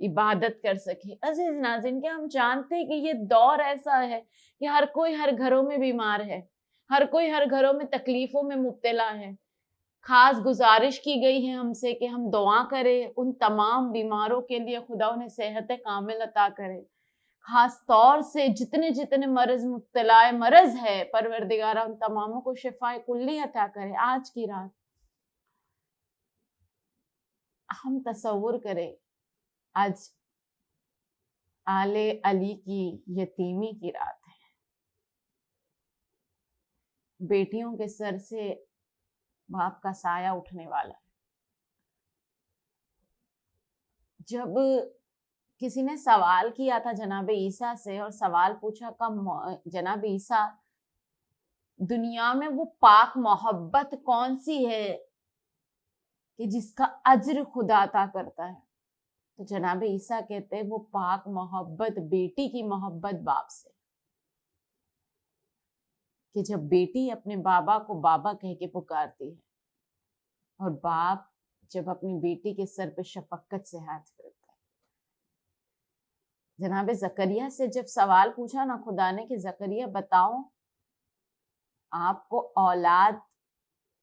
عبادت کر سکے. عزیز ناظرین، کیا ہم جانتے ہیں کہ یہ دور ایسا ہے کہ ہر کوئی ہر گھروں میں بیمار ہے، ہر کوئی ہر گھروں میں تکلیفوں میں مبتلا ہے. خاص گزارش کی گئی ہے ہم سے کہ ہم دعا کریں ان تمام بیماروں کے لیے، خدا انہیں صحت کامل عطا کرے. خاص طور سے جتنے جتنے مبتلا مرض ہے، پروردگارہ ان تماموں کو شفا کلی عطا کرے. آج کی رات ہم تصور کریں، آج آل علی کی یتیمی کی رات ہے. بیٹیوں کے سر سے باپ کا سایہ اٹھنے والا ہے. جب کسی نے سوال کیا تھا جناب عیسیٰ سے، اور سوال پوچھا کہ جناب عیسیٰ، دنیا میں وہ پاک محبت کون سی ہے کہ جس کا اجر خدا عطا کرتا ہے؟ تو جناب عیسیٰ کہتے ہیں وہ پاک محبت بیٹی کی محبت باپ سے، کہ جب بیٹی اپنے بابا کو بابا کہہ کے پکارتی ہے، اور باپ جب اپنی بیٹی کے سر پہ شفقت سے ہاتھ پھیرتا ہے. جناب زکریا سے جب سوال پوچھا نا خدا نے کہ زکریا بتاؤ آپ کو اولاد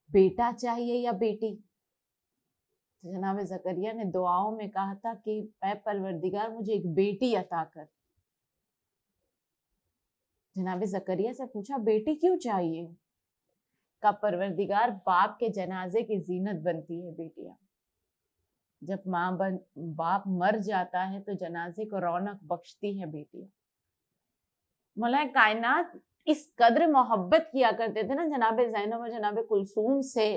بیٹا چاہیے یا بیٹی؟ جناب زکریا نے دعاؤں میں کہا تھا کہ اے پروردگار مجھے ایک بیٹی عطا کر. جناب زکریا سے پوچھا بیٹی کیوں چاہیے؟ کا پروردگار باپ کے جنازے کی زینت بنتی ہے بیٹیاں. جب باپ مر جاتا ہے تو جنازے کو رونق بخشتی ہے بیٹیاں. مولا کائنات اس قدر محبت کیا کرتے تھے نا جناب زینب اور جناب کلثوم سے،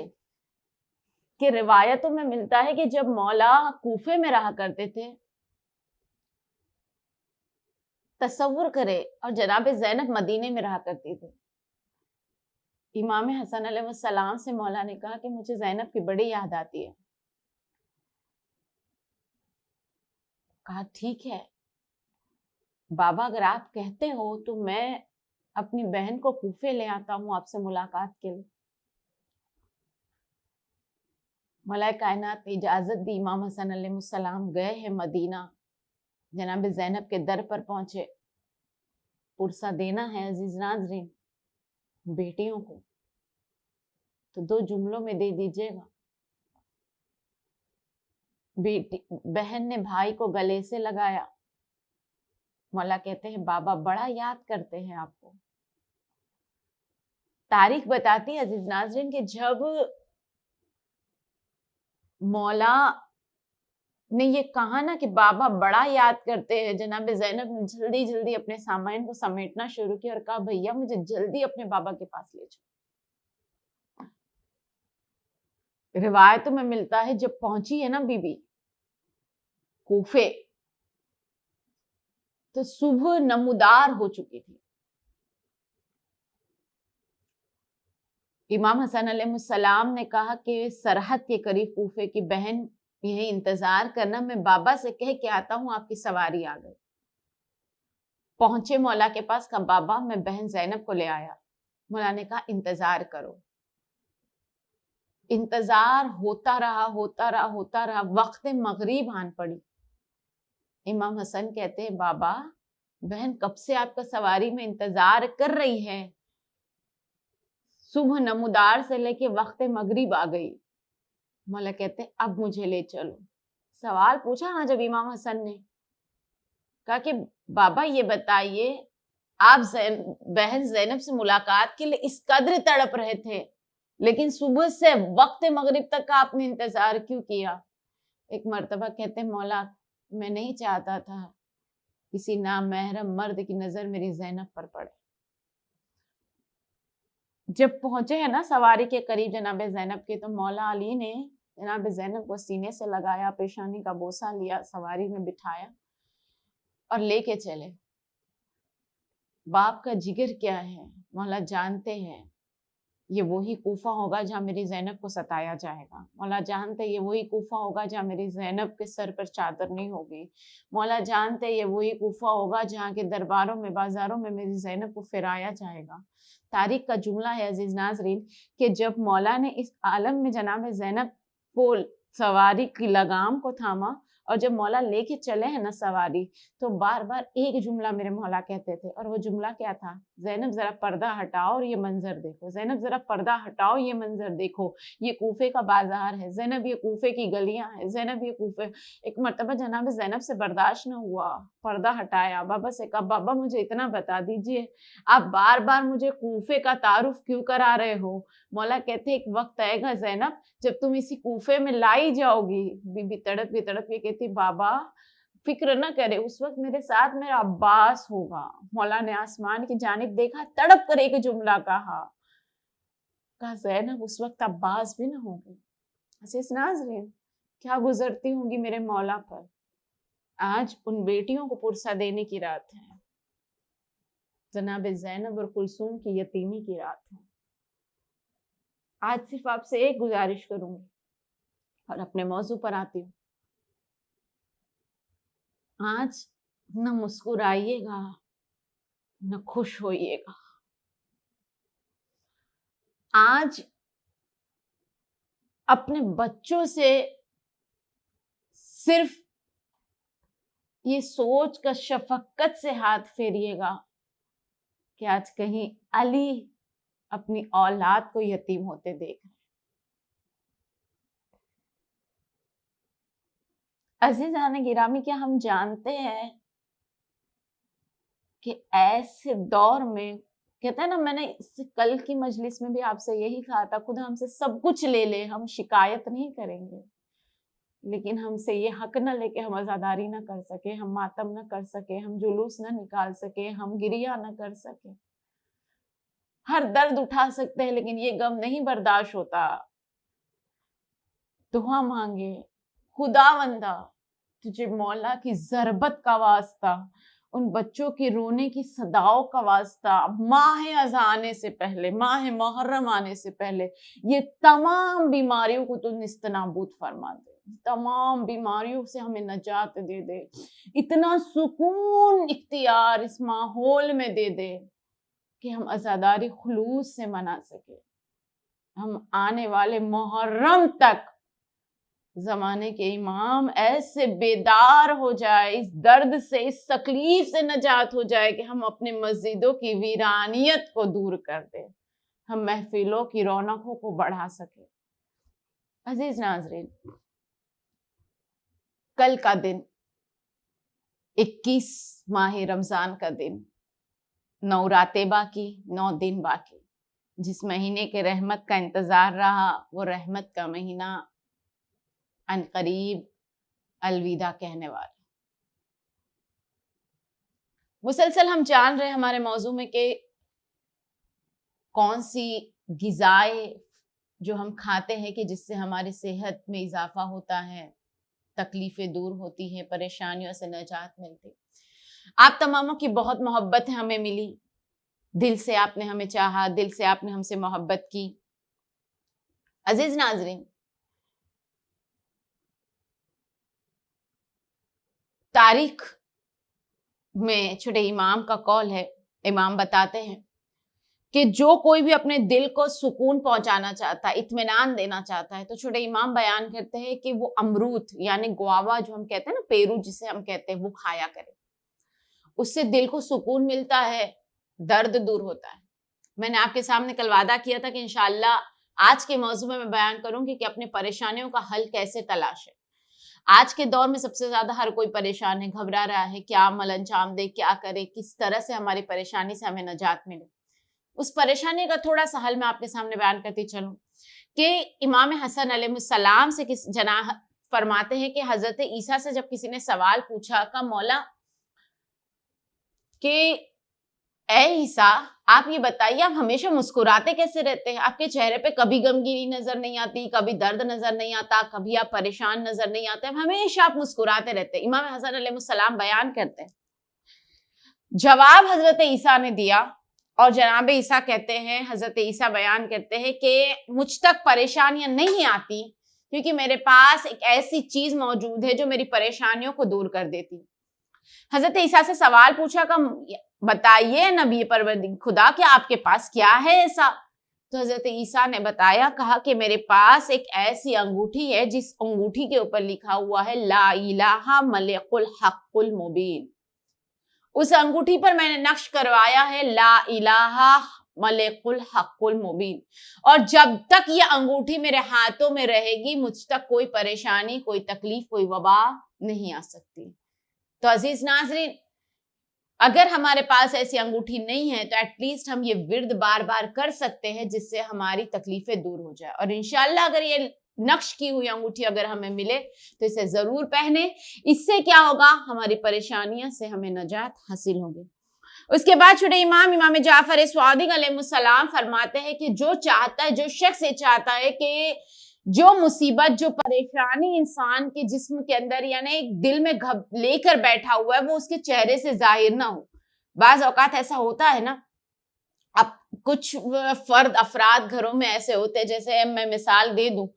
کہ روایتوں میں ملتا ہے کہ جب مولا کوفے میں رہا کرتے تھے، تصور کرے، اور جناب زینب مدینے میں رہا کرتی تھی. امام حسن علیہ السلام سے مولا نے کہا کہ مجھے زینب کی بڑی یاد آتی ہے. کہا ٹھیک ہے بابا، اگر آپ کہتے ہو تو میں اپنی بہن کو کوفے لے آتا ہوں آپ سے ملاقات کے لیے. مولا کائنات نے اجازت دی، امام حسن علیہ السلام گئے ہیں مدینہ، جناب زینب کے در پر پہنچے. پرسہ دینا ہے عزیز ناظرین بیٹیوں کو تو 2 جملوں میں دے دیجیے گا. بہن نے بھائی کو گلے سے لگایا. مولا کہتے ہیں بابا بڑا یاد کرتے ہیں آپ کو. تاریخ بتاتی ہے عزیز ناظرین کہ جب مولا نے یہ کہا نا کہ بابا بڑا یاد کرتے ہیں، جناب زینب نے جلدی جلدی اپنے سامان کو سمیٹنا شروع کیا اور کہا بھیا مجھے جلدی اپنے بابا کے پاس لے جاؤ. روایتوں میں ملتا ہے جب پہنچی ہے نا بی بی کوفے تو صبح نمودار ہو چکی تھی. امام حسن علیہ السلام نے کہا کہ سرحد کے قریب کوفے کی بہن یہی انتظار کرنا، میں بابا سے کہہ کے آتا ہوں آپ کی سواری آ گئی. پہنچے مولا کے پاس، کہا بابا میں بہن زینب کو لے آیا. مولا نے کہا انتظار کرو. انتظار ہوتا رہا، وقت مغرب آن پڑی. امام حسن کہتے ہیں بابا بہن کب سے آپ کا سواری میں انتظار کر رہی ہے، صبح نمودار سے لے کے وقت مغرب آ گئی. مولا کہتے ہیں اب مجھے لے چلو. سوال پوچھا نا جب امام حسن نے، کہا کہ بابا یہ بتائیے آپ بہن زینب سے ملاقات کے لیے اس قدر تڑپ رہے تھے، لیکن صبح سے وقت مغرب تک آپ نے انتظار کیوں کیا؟ ایک مرتبہ کہتے ہیں مولا میں نہیں چاہتا تھا کسی نامحرم مرد کی نظر میری زینب پر پڑے. جب پہنچے ہیں نا سواری کے قریب جناب زینب کے، تو مولا علی نے جناب زینب کو سینے سے لگایا، پیشانی کا بوسہ لیا، سواری میں بٹھایا اور لے کے چلے. باپ کا جگر کیا ہے مولا جانتے ہیں. یہ وہی کوفہ ہوگا جہاں میری زینب کو ستایا جائے گا. مولا جانتے یہ وہی کوفہ ہوگا جہاں میری زینب کے سر پر چادر نہیں ہوگی. مولا جانتے یہ وہی کوفہ ہوگا جہاں کے درباروں میں بازاروں میں میری زینب کو پھرایا جائے گا. تاریخ کا جملہ ہے عزیز ناظرین کہ جب مولا نے اس عالم میں جناب زینب کو سواری کی لگام کو تھاما اور جب مولا لے کے چلے ہیں نا سواری تو بار بار ایک جملہ میرے مولا کہتے تھے، اور وہ جملہ کیا تھا؟ زینب ذرا پردہ ہٹاؤ اور یہ منظر دیکھو، زینب ذرا پردہ ہٹاؤ یہ منظر دیکھو، یہ کوفے کا بازار ہے زینب، یہ کوفے کی گلیاں ہیں زینب، یہ کوفے۔ ایک مرتبہ جناب زینب سے برداشت نہ ہوا، پردہ ہٹایا، بابا سے کہا بابا مجھے اتنا بتا دیجئے آپ بار بار مجھے کوفے کا تعارف کیوں کرا رہے ہو؟ مولا کہتے ایک وقت آئے گا زینب جب تم اسی کوفے میں لائی جاؤ گی۔ بی بی تڑپ کے کہتی بابا فکر نہ کرے، اس وقت میرے ساتھ میرا عباس ہوگا۔ مولا نے آسمان کی جانب دیکھا، تڑپ کر ایک جملہ کہا زینب اس وقت عباس بھی نہ ہوگی۔ عزیز ناظرین، کیا گزرتی ہوں گی میرے مولا پر۔ آج ان بیٹیوں کو پرسہ دینے کی رات ہے، جناب زینب اور کلثوم کی یتیمی کی رات ہے۔ آج صرف آپ سے ایک گزارش کروں گی اور اپنے موضوع پر آتی ہوں۔ آج نہ مسکرائیے گا نہ خوش ہوئیے گا۔ آج اپنے بچوں سے صرف یہ سوچ کر شفقت سے ہاتھ پھیریے گا کہ آج کہیں علی اپنی اولاد کو یتیم ہوتے دیکھ رہے۔ عزیزان گرامی، کیا ہم جانتے ہیں کہ ایسے دور میں کہتے ہیں نا، میں نے کل کی مجلس میں بھی آپ سے یہی کہا تھا، خدا ہم سے سب کچھ لے لے ہم شکایت نہیں کریں گے، لیکن ہم سے یہ حق نہ لے کہ ہم عزاداری نہ کر سکے، ہم ماتم نہ کر سکے، ہم جلوس نہ نکال سکے، ہم گریہ نہ کر سکے۔ ہر درد اٹھا سکتے ہیں لیکن یہ غم نہیں برداشت ہوتا۔ دعا مانگے، خداوندا تجھے مولا کی ضربت کا واسطہ، ان بچوں کے رونے کی صداؤں کا واسطہ، ماہ اذان آنے سے پہلے، ماہ محرم آنے سے پہلے یہ تمام بیماریوں کو تو نیست نابود فرما دے، تمام بیماریوں سے ہمیں نجات دے دے، اتنا سکون اختیار اس ماحول میں دے دے کہ ہم عزاداری خلوص سے منا سکے، ہم آنے والے محرم تک زمانے کے امام ایسے بیدار ہو جائے، اس درد سے، اس تکلیف سے نجات ہو جائے کہ ہم اپنے مسجدوں کی ویرانیت کو دور کر دیں، ہم محفلوں کی رونقوں کو بڑھا سکیں۔ عزیز ناظرین، کل کا دن 21 ماہ رمضان کا دن، 9 راتیں باقی، 9 دن باقی، جس مہینے کے رحمت کا انتظار رہا وہ رحمت کا مہینہ ان قریب الوداع کہنے والا۔ مسلسل ہم جان رہے ہمارے موضوع میں کہ کون سی غذائیں جو ہم کھاتے ہیں کہ جس سے ہماری صحت میں اضافہ ہوتا ہے، تکلیفیں دور ہوتی ہیں، پریشانیوں سے نجات ملتی۔ آپ تماموں کی بہت محبت ہمیں ملی، دل سے آپ نے ہمیں چاہا، دل سے آپ نے ہم سے محبت کی۔ عزیز ناظرین، تاریخ میں چھوٹے امام کا قول ہے، امام بتاتے ہیں کہ جو کوئی بھی اپنے دل کو سکون پہنچانا چاہتا ہے، اطمینان دینا چاہتا ہے، تو چھوٹے امام بیان کرتے ہیں کہ وہ امرود یعنی گوابا جو ہم کہتے ہیں نا، پیرو جسے ہم کہتے ہیں، وہ کھایا کرے، اس سے دل کو سکون ملتا ہے، درد دور ہوتا ہے۔ میں نے آپ کے سامنے کل وعدہ کیا تھا کہ انشاءاللہ آج کے موضوع میں بیان کروں گی کہ اپنے پریشانیوں کا حل کیسے تلاش ہے۔ آج کے دور میں سب سے زیادہ ہر کوئی پریشان ہے، گھبرا رہا ہے، کیا عمل انجام دے، کیا کرے، کس طرح سے ہماری پریشانی سے ہمیں نجات ملے۔ اس پریشانی کا تھوڑا سا حل میں آپ کے سامنے بیان کرتی چلوں کہ امام حسن علیہ السلام سے جناح فرماتے ہیں کہ حضرت عیسیٰ سے جب کسی نے سوال پوچھا کہ مولا کہ اے عیسیٰ آپ یہ بتائیے آپ ہمیشہ مسکراتے کیسے رہتے ہیں، آپ کے چہرے پہ کبھی غمگینی نظر نہیں آتی، کبھی درد نظر نہیں آتا، کبھی آپ پریشان نظر نہیں آتے، ہمیشہ آپ مسکراتے رہتے ہیں۔ امام حسن علیہ السلام بیان کرتے ہیں، جواب حضرت عیسیٰ نے دیا اور جناب عیسیٰ کہتے ہیں، حضرت عیسیٰ بیان کرتے ہیں کہ مجھ تک پریشانیاں نہیں آتی کیونکہ میرے پاس ایک ایسی چیز موجود ہے جو میری پریشانیوں کو دور کر دیتی۔ حضرت عیسیٰ سے سوال پوچھا کہ بتائیے نبی پروردگار خدا کہ آپ کے پاس کیا ہے ایسا تو حضرت عیسیٰ نے بتایا، کہا کہ میرے پاس ایک ایسی انگوٹھی ہے جس انگوٹھی کے اوپر لکھا ہوا ہے لا الہ ملک الحق المبین. اس انگوٹھی پر میں نے نقش کروایا ہے لا الہ ملک الحق المبین، اور جب تک یہ انگوٹھی میرے ہاتھوں میں رہے گی مجھ تک کوئی پریشانی، کوئی تکلیف، کوئی وبا نہیں آ سکتی. تو عزیز ناظرین، اگر ہمارے پاس ایسی انگوٹھی نہیں ہے تو ایٹ لیسٹ ہم یہ ورد بار بار کر سکتے ہیں جس سے ہماری تکلیفیں دور ہو جائے. اور انشاءاللہ اگر یہ نقش کی ہوئی انگوٹھی اگر ہمیں ملے تو اسے ضرور پہنے. اس سے کیا ہوگا؟ ہماری پریشانیاں سے ہمیں نجات حاصل ہوگی. اس کے بعد چھوٹے امام جعفر صادق علیہ السلام فرماتے ہیں کہ جو چاہتا ہے، جو شخص یہ چاہتا ہے کہ جو مصیبت، جو پریشانی انسان کے جسم کے اندر یعنی دل میں لے کر بیٹھا ہوا ہے وہ اس کے چہرے سے ظاہر نہ ہو. بعض اوقات ایسا ہوتا ہے نا، اب کچھ افراد گھروں میں ایسے ہوتے ہیں، جیسے میں مثال دے دوں،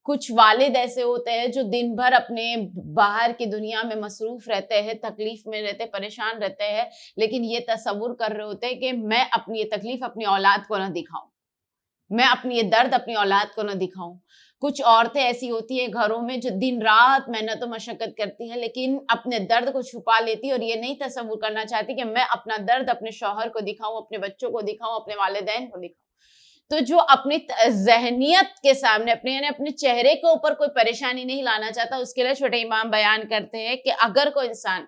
کچھ والد ایسے ہوتے ہیں جو دن بھر اپنے باہر کی دنیا میں مصروف رہتے ہیں، تکلیف میں رہتے، پریشان رہتے ہیں، لیکن یہ تصور کر رہے ہوتے ہیں کہ میں اپنی یہ تکلیف اپنی اولاد کو نہ دکھاؤں، میں اپنی یہ درد اپنی اولاد کو نہ دکھاؤں. کچھ عورتیں ایسی ہوتی ہیں گھروں میں جو دن رات محنت و مشقت کرتی ہیں لیکن اپنے درد کو چھپا لیتی ہے اور یہ نہیں تصور کرنا چاہتی کہ میں اپنا درد اپنے شوہر کو دکھاؤں، اپنے بچوں کو دکھاؤں، اپنے والدین کو دکھاؤں. تو جو اپنی ذہنیت کے سامنے اپنے چہرے کے اوپر کوئی پریشانی نہیں لانا چاہتا، اس کے لیے چھوٹے امام بیان کرتے ہیں کہ اگر کوئی انسان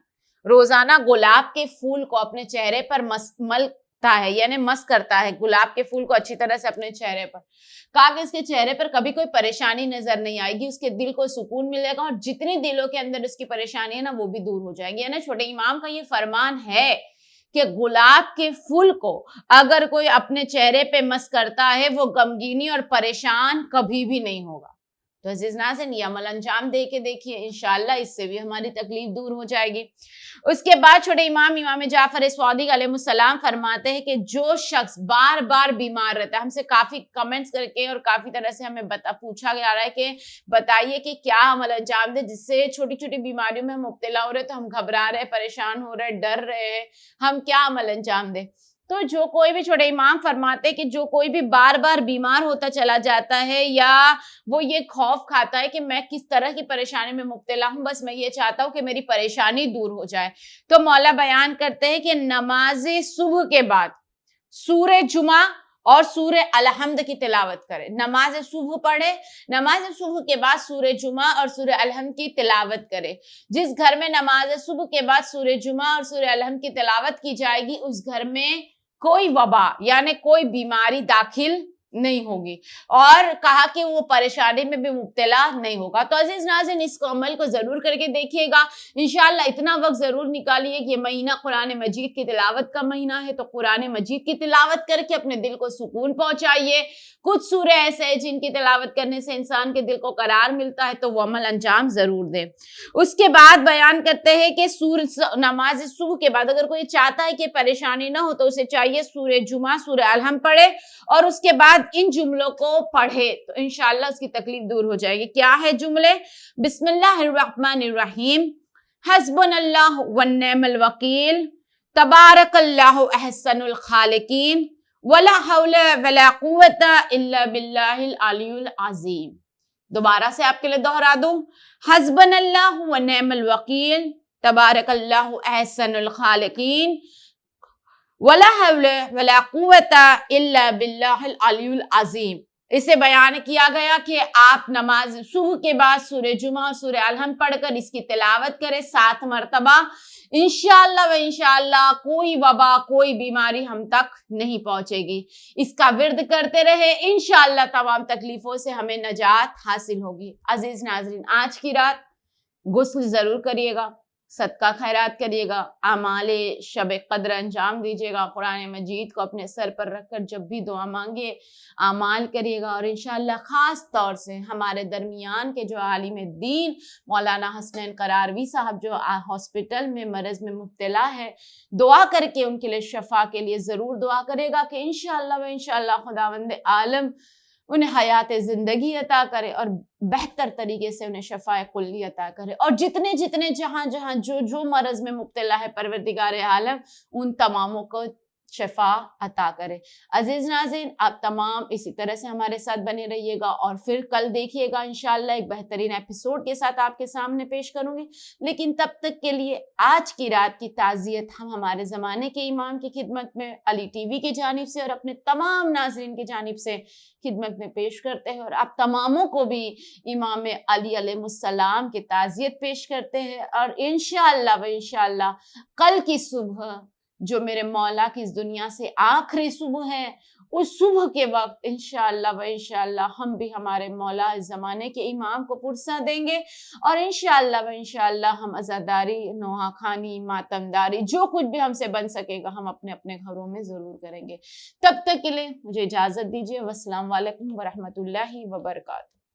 روزانہ گلاب کے پھول کو اپنے چہرے پر ملتا ہے یعنی مس کرتا ہے گلاب کے پھول کو اچھی طرح سے اپنے چہرے پر، کہا کہ اس کے چہرے پر کبھی کوئی پریشانی نظر نہیں آئے گی، اس کے دل کو سکون ملے گا اور جتنی دلوں کے اندر اس کی پریشانی ہے نا وہ بھی دور ہو جائے گی. یعنی چھوٹے امام کا یہ فرمان ہے کہ گلاب کے پھول کو اگر کوئی اپنے چہرے پہ مس کرتا ہے وہ غمگینی اور پریشان کبھی بھی نہیں ہوگا. تو عزیز ناظرین، یہ عمل انجام دے کے دیکھیے، انشاءاللہ اس سے بھی ہماری تکلیف دور ہو جائے گی. اس کے بعد چھوٹے امام جعفر صادق علیہ السلام فرماتے ہیں کہ جو شخص بار بار بیمار رہتا ہے، ہم سے کافی کمنٹس کر کے اور کافی طرح سے ہمیں پوچھا گیا رہا ہے کہ بتائیے کہ کیا عمل انجام دے جس سے چھوٹی چھوٹی بیماریوں میں ہم مبتلا ہو رہے تو ہم گھبرا رہے، پریشان ہو رہے، ڈر رہے ہیں، ہم کیا عمل انجام دیں؟ تو جو کوئی بھی چھوٹے امام فرماتے کہ جو کوئی بھی بار بار بیمار ہوتا چلا جاتا ہے یا وہ یہ خوف کھاتا ہے کہ میں کس طرح کی پریشانی میں مبتلا ہوں، بس میں یہ چاہتا ہوں کہ میری پریشانی دور ہو جائے، تو مولا بیان کرتے ہیں کہ نماز صبح کے بعد سورہ جمعہ اور سورہ الحمد کی تلاوت کرے. نماز صبح پڑھے، نماز صبح کے بعد سورہ جمعہ اور سورہ الحمد کی تلاوت کرے. جس گھر میں نماز صبح کے بعد سورہ جمعہ اور سورہ الحمد کی تلاوت کی جائے گی اس گھر میں کوئی وبا یعنی کوئی بیماری داخل نہیں ہوگی، اور کہا کہ وہ پریشانی میں بھی مبتلا نہیں ہوگا. تو عزیز ناظرین، اس عمل کو ضرور کر کے دیکھیے گا. انشاءاللہ اتنا وقت ضرور نکالیے کہ یہ مہینہ قرآن مجید کی تلاوت کا مہینہ ہے، تو قرآن مجید کی تلاوت کر کے اپنے دل کو سکون پہنچائیے. کچھ سورے ایسے ہیں جن کی تلاوت کرنے سے انسان کے دل کو قرار ملتا ہے، تو وہ عمل انجام ضرور دے. اس کے بعد بیان کرتے ہیں کہ نماز صبح کے بعد اگر کوئی چاہتا ہے کہ پریشانی نہ ہو تو اسے چاہیے سورہ جمعہ سورہ الحمد پڑھے اور اس کے بعد ان جملوں کو پڑھے تو انشاءاللہ اس کی تکلیف دور ہو جائے گی. کیا ہے جملے؟ بسم اللہ الرحمن الرحیم، حسبنا اللہ ونعم الوکیل، تبارک اللہ احسن الخالقین، ولا حول ولا قوت الا باللہ العلی العظیم. دوبارہ سے آپ کے لیے دہرا دوں، حسبنا اللہ ونعم الوکیل، تبارک اللہ احسن الخالقین، ولا حول ولا قوت الا باللہ العلی العظیم. اسے بیان کیا گیا کہ آپ نماز صبح کے بعد سورہ جمعہ اور سورہ الحمد پڑھ کر اس کی تلاوت کریں 7 مرتبہ. انشاءاللہ و انشاءاللہ کوئی وبا، کوئی بیماری ہم تک نہیں پہنچے گی. اس کا ورد کرتے رہے، انشاءاللہ تمام تکلیفوں سے ہمیں نجات حاصل ہوگی. عزیز ناظرین، آج کی رات غسل ضرور کریے گا، صدقہ خیرات کریے گا، اعمال شب قدر انجام دیجیے گا، قرآن مجید کو اپنے سر پر رکھ کر جب بھی دعا مانگے اعمال کریے گا. اور انشاءاللہ خاص طور سے ہمارے درمیان کے جو عالم دین مولانا حسنین قراروی صاحب جو ہاسپٹل میں مرض میں مبتلا ہے، دعا کر کے ان کے لیے شفا کے لیے ضرور دعا کرے گا کہ انشاءاللہ و انشاءاللہ خداوند عالم انہیں حیات زندگی عطا کرے اور بہتر طریقے سے انہیں شفاء کلی عطا کرے. اور جتنے جہاں جو مرض میں مبتلا ہے پروردگار عالم ان تماموں کو شفا عطا کرے۔ عزیز ناظرین، آپ تمام اسی طرح سے ہمارے ساتھ بنے رہیے گا، اور پھر کل دیکھیے گا انشاءاللہ ایک بہترین ایپیسوڈ کے ساتھ آپ کے سامنے پیش کروں گی۔ لیکن تب تک کے لیے آج کی رات کی تعزیت ہم ہمارے زمانے کے امام کی خدمت میں علی ٹی وی کی جانب سے اور اپنے تمام ناظرین کی جانب سے خدمت میں پیش کرتے ہیں، اور آپ تماموں کو بھی امام علی علیہ السلام کی تعزیت پیش کرتے ہیں، اور انشاءاللہ کل کی صبح جو میرے مولا کی اس دنیا سے آخری صبح ہے، اس صبح کے وقت انشاءاللہ ہم بھی ہمارے مولا اس زمانے کے امام کو پرسہ دیں گے، اور انشاءاللہ ہم عزاداری، نوحہ خوانی، ماتمداری، جو کچھ بھی ہم سے بن سکے گا ہم اپنے اپنے گھروں میں ضرور کریں گے۔ تب تک کے لیے مجھے اجازت دیجیے۔ والسلام علیکم ورحمۃ اللہ وبرکاتہ۔